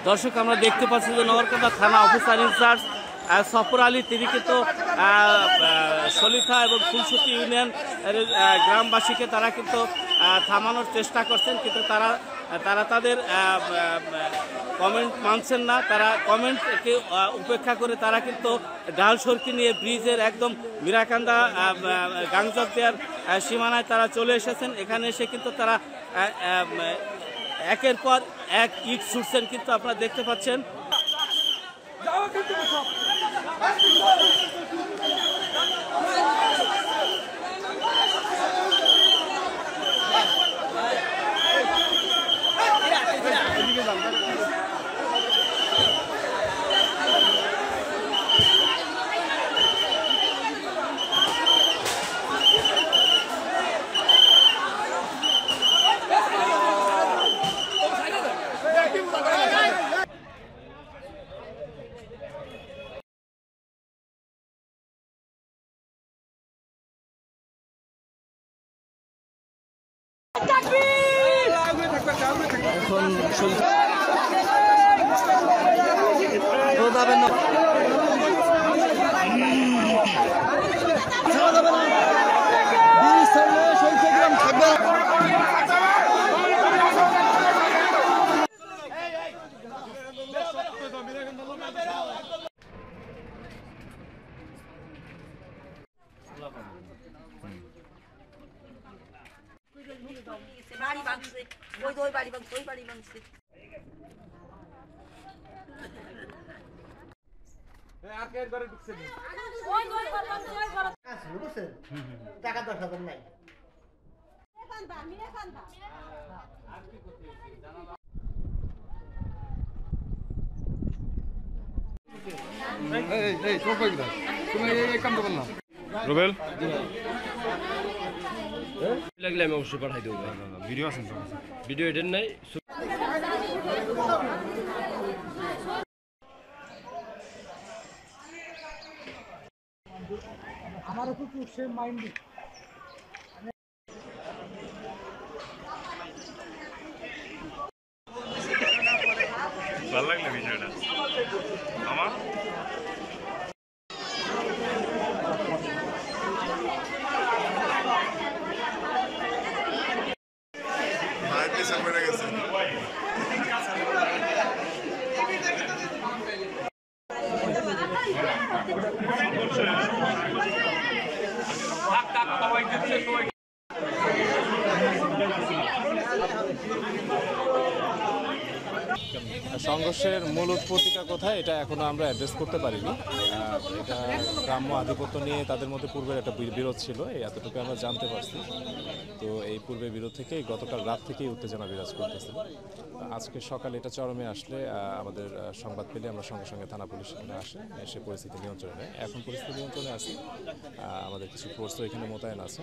দর্শক আমরা দেখতে পাচ্ছি যে নগরকান্দা থানা অফিসার ইনচার্জ সফর আলী তিনি কিন্তু সলিথা এবং ফুলসুতি ইউনিয়ন গ্রামবাসীকে তারা কিন্তু থামানোর চেষ্টা করছেন, কিন্তু তারা তাদের কমেন্ট মানছেন না। তারা কমেন্টকে উপেক্ষা করে তারা কিন্তু ডাল সরকি নিয়ে ব্রিজের একদম মিরাকান্দা গাংজক দেওয়ার সীমানায় তারা চলে এসেছেন। এখানে এসে কিন্তু তারা একের পর এক ইট ছুটছেন, কিন্তু আপনারা দেখতে পাচ্ছেন। বাড়ি ভাঙছে, ওই বাড়ি ভাঙছে, ওই বাড়ি ভাঙছে। টাকা 10,000 নাই। রুবেল লাগলে আমি অবশ্যই পাঠাই দেবো। ভিডিও আছে, ভিডিও এডেন নাই। আমারও খুব সেম মাইন্ড। ভালো লাগলো ভিডিওটা আমার। সংঘর্ষের মূল উৎপত্তিটা কোথায় এটা এখনো আমরা অ্যাড্রেস করতে পারিনি। এটা গ্রাম্য আধিপত্য নিয়ে তাদের মধ্যে পূর্বের একটা বিরোধ ছিল, এই এতটুকু আমরা জানতে পারছি। তো এই পূর্বের বিরোধ থেকে গতকাল রাত থেকেই উত্তেজনা বিরাজ করতেছিল। আজকে সকালে এটা চরমে আসলে আমাদের সংবাদ পেলে আমরা সঙ্গে সঙ্গে থানা পুলিশ এখানে এসে পরিস্থিতি নিয়ন্ত্রণে নেয়। এখন পরিস্থিতি নিয়ন্ত্রণে আছে, আমাদের কিছু ফোর্সও এখানে মোতায়েন আছে।